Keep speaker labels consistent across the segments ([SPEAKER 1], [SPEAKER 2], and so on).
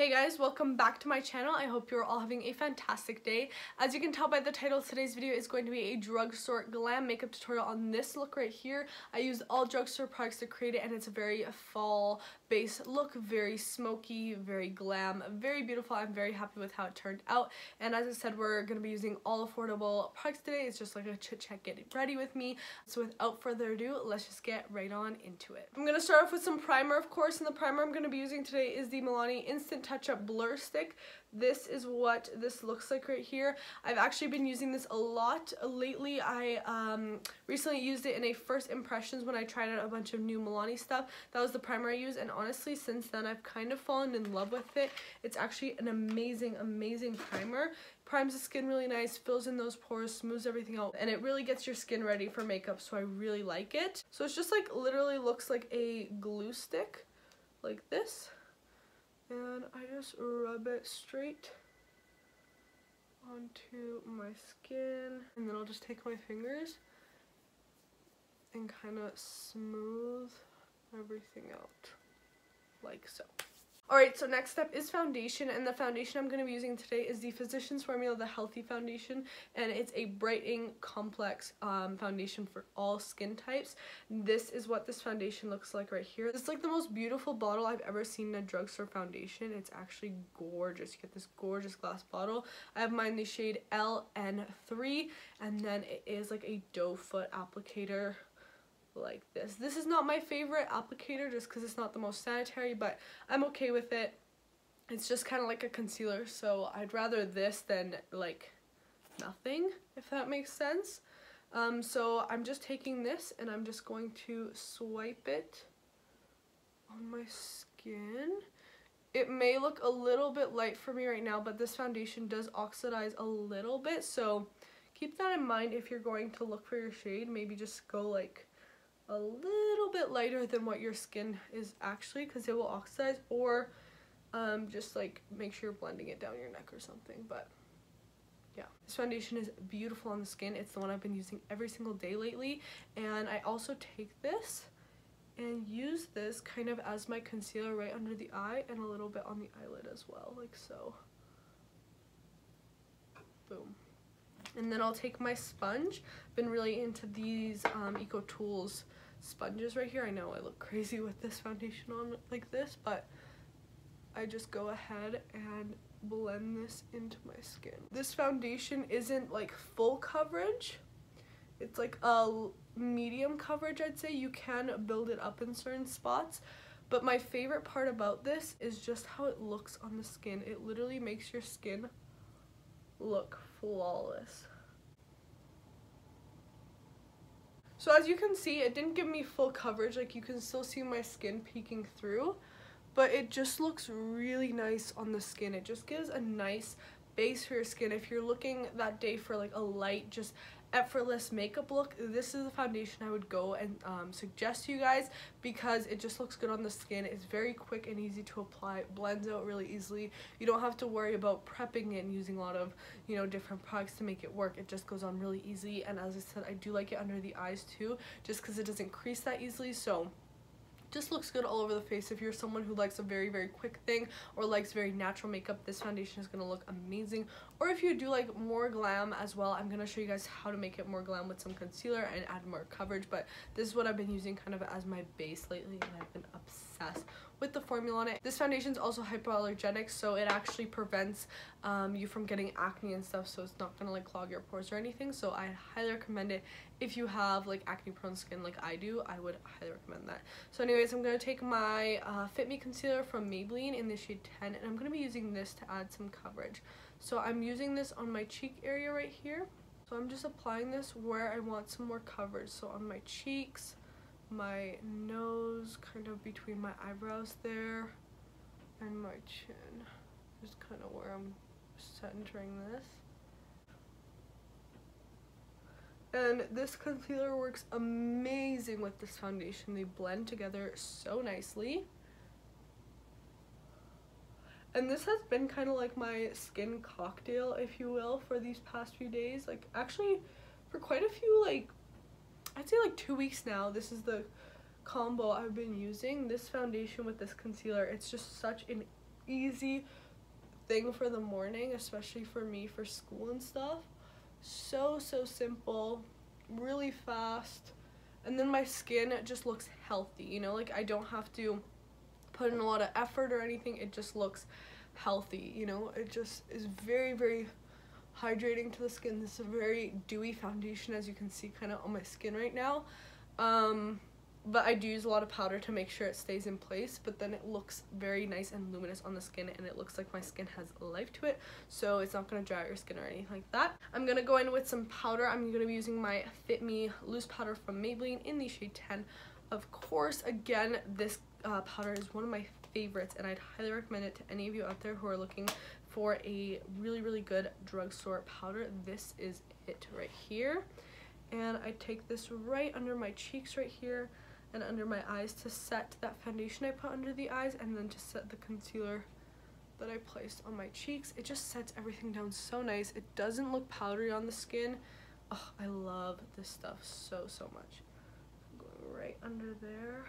[SPEAKER 1] Hey guys, welcome back to my channel. I hope you're all having a fantastic day. As you can tell by the title, today's video is going to be a drugstore glam makeup tutorial on this look right here. I used all drugstore products to create it, and it's a very fall based look, very smoky, very glam, very beautiful. I'm very happy with how it turned out, and as I said, we're going to be using all affordable products today. It's just like a chit chat, get ready with me. So without further ado, let's just get right on into it. I'm going to start off with some primer, of course, and the primer I'm going to be using today is the Milani Instant Touch-Up Blur Stick. This is what this looks like right here. I've actually been using this a lot lately. I recently used it in a first impressions when I tried out a bunch of new Milani stuff. That was the primer I used, and honestly since then I've kind of fallen in love with it. It's actually an amazing primer. Primes the skin really nice, fills in those pores, smooths everything out, and it really gets your skin ready for makeup, so I really like it. So it's just like literally looks like a glue stick like this. And I just rub it straight onto my skin, and then I'll just take my fingers and kind of smooth everything out like so. Alright, so next step is foundation, and the foundation I'm going to be using today is the Physicians Formula The Healthy Foundation, and it's a brightening complex foundation for all skin types. This is what this foundation looks like right here. It's like the most beautiful bottle I've ever seen in a drugstore foundation. It's actually gorgeous. You get this gorgeous glass bottle. I have mine in the shade LN3, and then it is like a doe foot applicator like this. This is not my favorite applicator just because it's not the most sanitary, but I'm okay with it. It's just kind of like a concealer, so I'd rather this than like nothing, if that makes sense. So I'm just taking this and I'm just going to swipe it on my skin. It may look a little bit light for me right now, but this foundation does oxidize a little bit, so keep that in mind if you're going to look for your shade. Maybe just go like a little bit lighter than what your skin is actually, because it will oxidize, or just like make sure you're blending it down your neck or something. But yeah, this foundation is beautiful on the skin. It's the one I've been using every single day lately, and I also take this and use this kind of as my concealer right under the eye and a little bit on the eyelid as well, like so. Boom. And then I'll take my sponge. Been really into these Eco Tools sponges right here. I know I look crazy with this foundation on like this, but I just go ahead and blend this into my skin. This foundation isn't like full coverage. It's like a medium coverage, I'd say. You can build it up in certain spots, but my favorite part about this is just how it looks on the skin. It literally makes your skin look flawless. So as you can see, it didn't give me full coverage. Like, you can still see my skin peeking through, but it just looks really nice on the skin. It just gives a nice base for your skin. If you're looking that day for like a light, just effortless makeup look, this is the foundation I would go and suggest to you guys, because it just looks good on the skin. It's very quick and easy to apply. It blends out really easily. You don't have to worry about prepping it and using a lot of, you know, different products to make it work. It just goes on really easy, and as I said, I do like it under the eyes too, just because it doesn't crease that easily. So just looks good all over the face. If you're someone who likes a very quick thing or likes very natural makeup, this foundation is going to look amazing. Or if you do like more glam as well, I'm going to show you guys how to make it more glam with some concealer and add more coverage, but this is what I've been using kind of as my base lately, and I've been obsessed with the formula on it. This foundation is also hypoallergenic, so it actually prevents you from getting acne and stuff, so it's not gonna like clog your pores or anything. So I highly recommend it if you have like acne prone skin like I do. I would highly recommend that. So anyways, I'm gonna take my Fit Me concealer from Maybelline in the shade 10, and I'm gonna be using this to add some coverage. So I'm using this on my cheek area right here. So I'm just applying this where I want some more coverage, so on my cheeks, my nose, kind of between my eyebrows there, and my chin, just kind of where I'm centering this. And this concealer works amazing with this foundation. They blend together so nicely. And this has been kind of like my skin cocktail, if you will, for these past few days. Like, actually, for quite a few, like, I'd say like 2 weeks now, this is the combo I've been using. This foundation with this concealer, it's just such an easy thing for the morning, especially for me for school and stuff. So simple, really fast, and then my skin just looks healthy, you know, like I don't have to put in a lot of effort or anything. It just looks healthy, you know. It just is very hydrating to the skin. This is a very dewy foundation, as you can see kind of on my skin right now, but I do use a lot of powder to make sure it stays in place, but then it looks very nice and luminous on the skin, and it looks like my skin has life to it, so it's not going to dry out your skin or anything like that. I'm going to go in with some powder. I'm going to be using my Fit Me loose powder from Maybelline in the shade 10. Of course, again, this powder is one of my favorites, and I'd highly recommend it to any of you out there who are looking for a really good drugstore powder. This is it right here. And I take this right under my cheeks right here and under my eyes to set that foundation I put under the eyes, and then to set the concealer that I placed on my cheeks. It just sets everything down so nice. It doesn't look powdery on the skin. Oh, I love this stuff so much. I'm going right under there.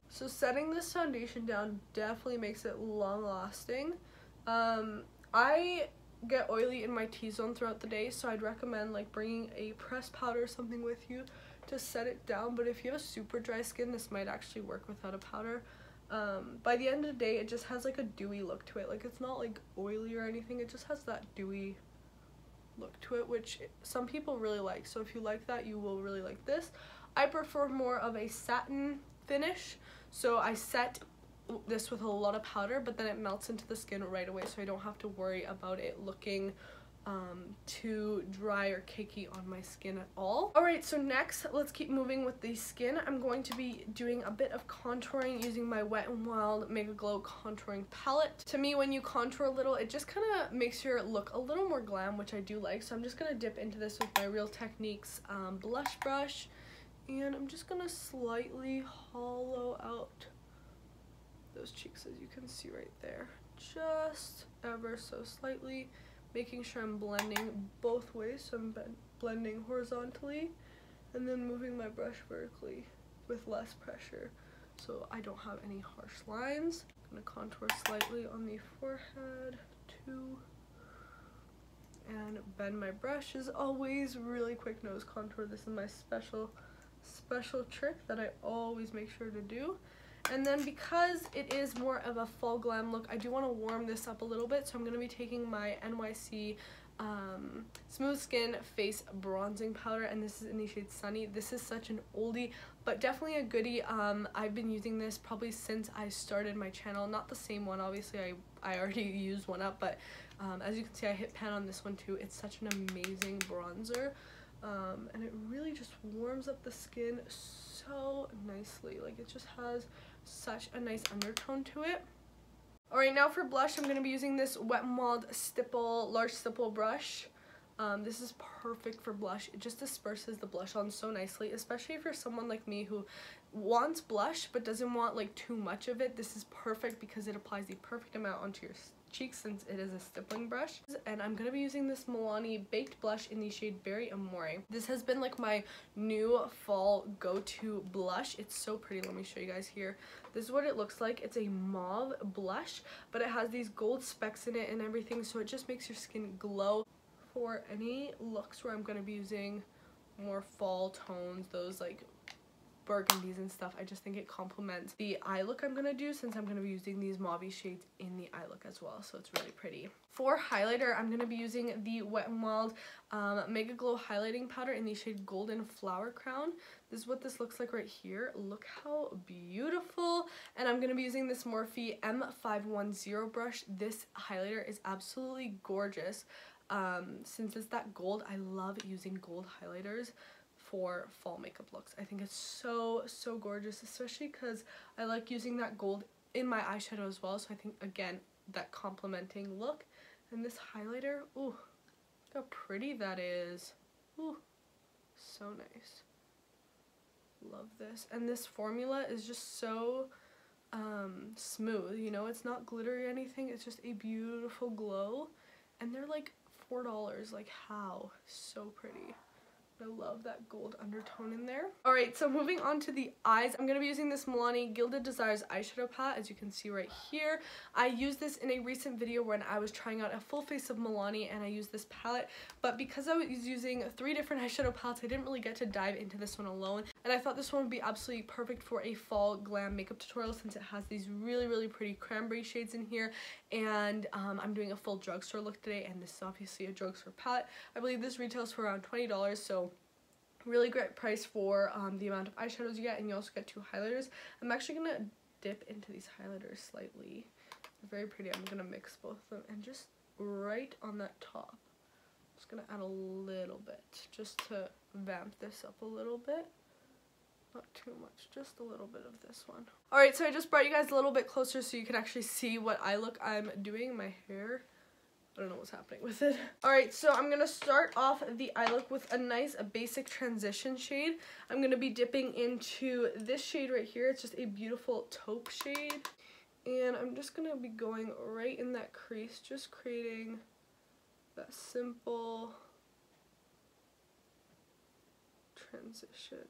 [SPEAKER 1] So setting this foundation down definitely makes it long lasting. I get oily in my T-zone throughout the day, so I'd recommend like bringing a pressed powder or something with you to set it down, but if you have a super dry skin, this might actually work without a powder. By the end of the day, it just has like a dewy look to it. Like, it's not like oily or anything, it just has that dewy look to it, which some people really like. So if you like that, you will really like this. I prefer more of a satin finish, so I set this with a lot of powder, but then it melts into the skin right away, so I don't have to worry about it looking too dry or cakey on my skin at all. Alright, so next, let's keep moving with the skin. I'm going to be doing a bit of contouring using my Wet n Wild Mega Glow contouring palette. To me, when you contour a little, it just kind of makes your look a little more glam, which I do like. So I'm just going to dip into this with my Real Techniques blush brush, and I'm just going to slightly hollow out those cheeks, as you can see right there, just ever so slightly, making sure I'm blending both ways. So I'm blending horizontally and then moving my brush vertically with less pressure, so I don't have any harsh lines. I'm gonna contour slightly on the forehead too, and bend my brush. As always, really quick nose contour. This is my special trick that I always make sure to do. And then because it is more of a fall glam look, I do want to warm this up a little bit, so I'm going to be taking my NYC Smooth Skin Face Bronzing Powder, and this is in the shade Sunny. This is such an oldie, but definitely a goodie. I've been using this probably since I started my channel. Not the same one, obviously, I already used one up, but as you can see, I hit pan on this one too. It's such an amazing bronzer, and it really just warms up the skin so nicely. Like, it just has such a nice undertone to it. Alright, now for blush, I'm going to be using this Wet n Wild large stipple brush. This is perfect for blush. It just disperses the blush on so nicely, especially if you're someone like me who wants blush but doesn't want like too much of it. This is perfect because it applies the perfect amount onto your cheeks since it is a stippling brush. And I'm going to be using this Milani baked blush in the shade Berry Amore. This has been like my new fall go-to blush. It's so pretty. Let me show you guys here. This is what it looks like. It's a mauve blush, but it has these gold specks in it and everything, so it just makes your skin glow. For any looks where I'm going to be using more fall tones, those like burgundies and stuff, I just think it complements the eye look I'm going to do, since I'm going to be using these mauve shades in the eye look as well, so it's really pretty. For highlighter, I'm going to be using the Wet n Wild Mega Glow highlighting powder in the shade Golden Flower Crown. This is what this looks like right here. Look how beautiful. And I'm going to be using this Morphe M510 brush. This highlighter is absolutely gorgeous. Since it's that gold, I love using gold highlighters for fall makeup looks. I think it's so gorgeous, especially because I like using that gold in my eyeshadow as well, so I think, again, that complementing look. And this highlighter, ooh, look how pretty that is. Ooh, so nice. Love this. And this formula is just so smooth, you know, it's not glittery or anything, it's just a beautiful glow, and they're like $4. Like, how? So pretty. I love that gold undertone in there. Alright, so moving on to the eyes, I'm going to be using this Milani Gilded Desires eyeshadow palette, as you can see right here. I used this in a recent video when I was trying out a full face of Milani, and I used this palette, but because I was using 3 different eyeshadow palettes, I didn't really get to dive into this one alone, and I thought this one would be absolutely perfect for a fall glam makeup tutorial since it has these really pretty cranberry shades in here, and I'm doing a full drugstore look today, and this is obviously a drugstore palette. I believe this retails for around $20, so really great price for the amount of eyeshadows you get, and you also get 2 highlighters. I'm actually going to dip into these highlighters slightly. They're very pretty. I'm going to mix both of them, and just right on that top, I'm just going to add a little bit just to vamp this up a little bit. Not too much, just a little bit of this one. Alright, so I just brought you guys a little bit closer so you can actually see what eye look I'm doing. My hair, I don't know what's happening with it. Alright, so I'm going to start off the eye look with a nice basic transition shade. I'm going to be dipping into this shade right here. It's just a beautiful taupe shade. And I'm just going to be going right in that crease, just creating that simple transition.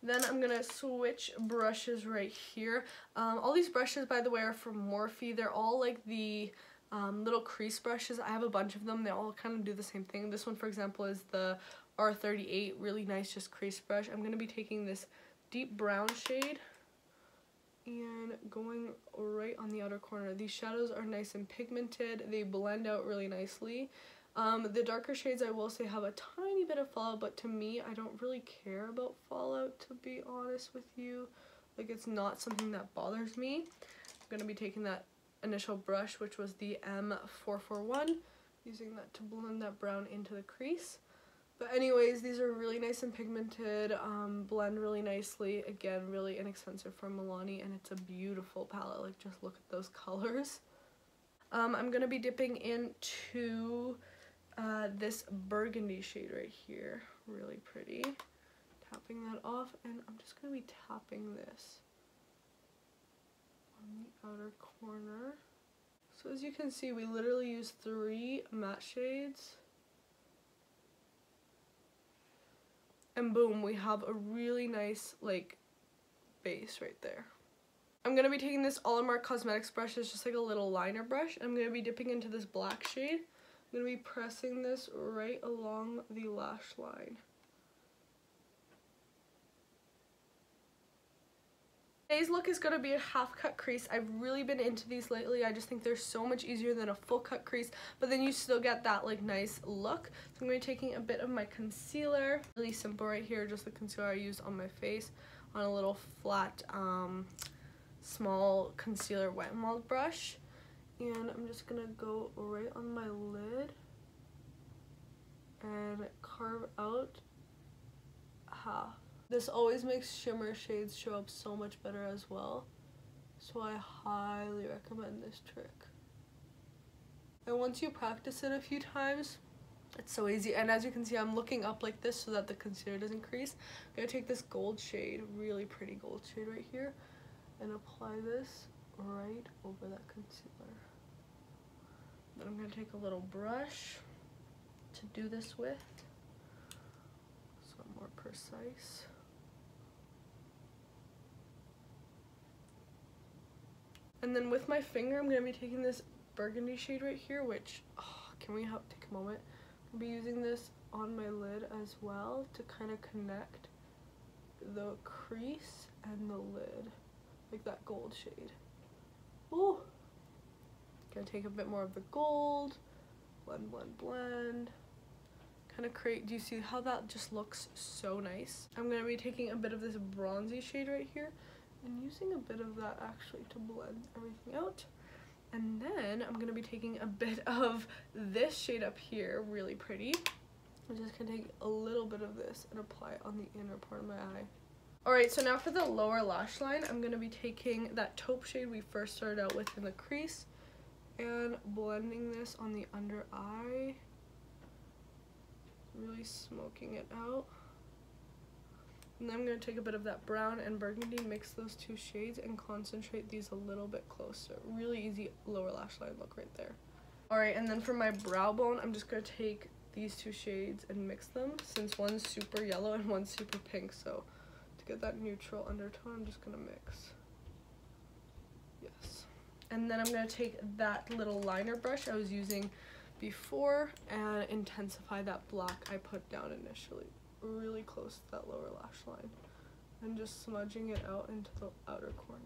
[SPEAKER 1] Then I'm going to switch brushes right here. All these brushes, by the way, are from Morphe. They're all like the little crease brushes. I have a bunch of them. They all kind of do the same thing. This one, for example, is the R38. Really nice, just crease brush. I'm going to be taking this deep brown shade and going right on the outer corner. These shadows are nice and pigmented. They blend out really nicely. The darker shades, I will say, have a tiny bit of fallout, but to me, I don't really care about fallout, to be honest with you. Like, it's not something that bothers me. I'm going to be taking that initial brush, which was the M441, using that to blend that brown into the crease. But anyways, these are really nice and pigmented, blend really nicely. Again, really inexpensive from Milani, and it's a beautiful palette. Like, just look at those colors. I'm going to be dipping into this burgundy shade right here. Really pretty. Tapping that off, and I'm just going to be tapping this on the outer corner. So as you can see, we literally use 3 matte shades, and boom, we have a really nice like base right there. I'm going to be taking this Amore Cosmetics brush. It's just like a little liner brush. I'm going to be dipping into this black shade. I'm going to be pressing this right along the lash line. Today's look is going to be a half cut crease. I've really been into these lately. I just think they're so much easier than a full cut crease, but then you still get that like nice look. So I'm going to be taking a bit of my concealer. Really simple right here, just the concealer I use on my face on a little flat small concealer wet n wild brush, and I'm just going to go right on my lid and carve out half. This always makes shimmer shades show up so much better as well, so I highly recommend this trick. And once you practice it a few times, it's so easy. And as you can see, I'm looking up like this so that the concealer doesn't crease. I'm going to take this gold shade, really pretty gold shade right here, and apply this right over that concealer. Then I'm going to take a little brush to do this with, so I'm more precise. And then with my finger, I'm going to be taking this burgundy shade right here, which, can we take a moment? I'll be using this on my lid as well to kind of connect the crease and the lid, like that gold shade. Ooh! Gonna take a bit more of the gold, blend, blend, blend. Kind of create, do you see how that just looks so nice? I'm gonna be taking a bit of this bronzy shade right here and using a bit of that actually to blend everything out. And then I'm gonna be taking a bit of this shade up here, really pretty. I'm just gonna take a little bit of this and apply it on the inner part of my eye. Alright, so now for the lower lash line, I'm gonna be taking that taupe shade we first started out with in the crease and blending this on the under eye. Really smoking it out. And then I'm going to take a bit of that brown and burgundy, mix those 2 shades, and concentrate these a little bit closer. Really easy lower lash line look right there. Alright, and then for my brow bone, I'm just going to take these two shades and mix them, since one's super yellow and one's super pink. So to get that neutral undertone, I'm just gonna mix. Yes. And then I'm gonna take that little liner brush I was using before and intensify that black I put down initially, really close to that lower lash line, and just smudging it out into the outer corner.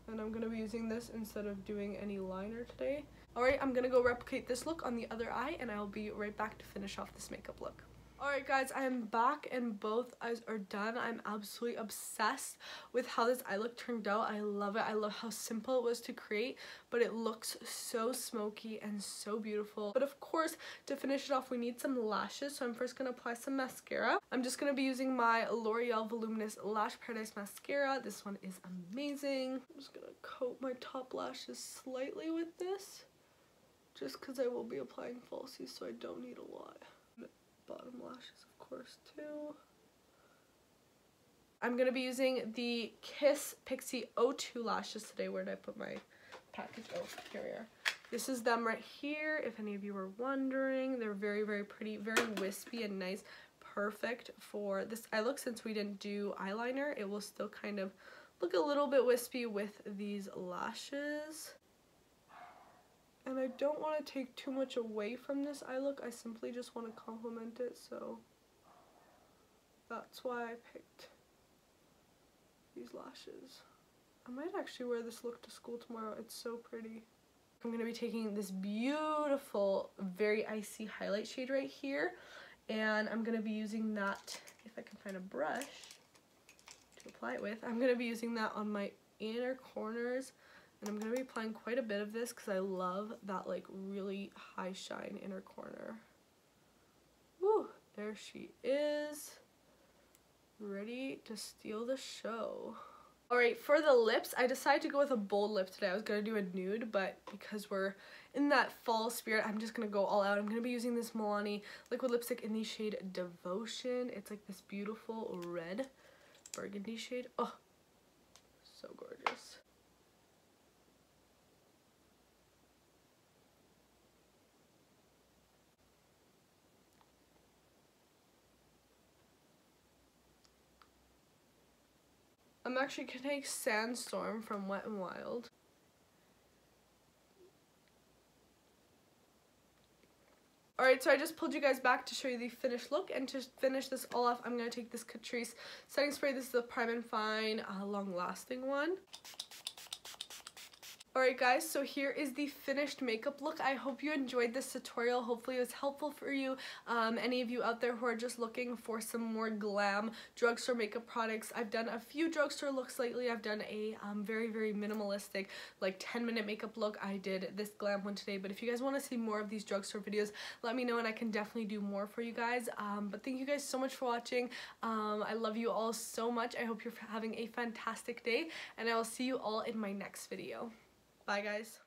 [SPEAKER 1] And I'm gonna be using this instead of doing any liner today. Alright, I'm gonna go replicate this look on the other eye, and I'll be right back to finish off this makeup look. Alright guys, I am back and both eyes are done. I'm absolutely obsessed with how this eye look turned out. I love it. I love how simple it was to create, but it looks so smoky and so beautiful. But of course, to finish it off, we need some lashes. So I'm first going to apply some mascara. I'm just going to be using my L'Oreal Voluminous Lash Paradise Mascara. This one is amazing. I'm just going to coat my top lashes slightly with this, just because I will be applying falsies, so I don't need a lot. Bottom lashes, of course, too. I'm going to be using the Kiss Pixie 02 lashes today. Where did I put my package? Oh, here we are. This is them right here, if any of you were wondering. They're very, very pretty, very wispy and nice. Perfect for this eye look. Since we didn't do eyeliner, it will still kind of look a little bit wispy with these lashes. And I don't want to take too much away from this eye look. I simply just want to complement it, so that's why I picked these lashes. I might actually wear this look to school tomorrow. It's so pretty. I'm going to be taking this beautiful, very icy highlight shade right here, and I'm going to be using that, if I can find a brush to apply it with, I'm going to be using that on my inner corners. And I'm going to be applying quite a bit of this because I love that like really high shine inner corner. Woo! There she is. Ready to steal the show. Alright, for the lips, I decided to go with a bold lip today. I was going to do a nude, but because we're in that fall spirit, I'm just going to go all out. I'm going to be using this Milani liquid lipstick in the shade Devotion. It's like this beautiful red burgundy shade. Oh, so gorgeous. I'm actually going to take Sandstorm from Wet n Wild. Alright, so I just pulled you guys back to show you the finished look, and to finish this all off, I'm going to take this Catrice setting spray. This is the Prime and Fine long-lasting one. Alright guys, so here is the finished makeup look. I hope you enjoyed this tutorial. Hopefully it was helpful for you. Any of you out there who are just looking for some more glam drugstore makeup products. I've done a few drugstore looks lately. I've done a very, very minimalistic, like 10-minute makeup look. I did this glam one today, but if you guys want to see more of these drugstore videos, let me know and I can definitely do more for you guys. But thank you guys so much for watching. I love you all so much. I hope you're having a fantastic day, and I will see you all in my next video. Bye guys.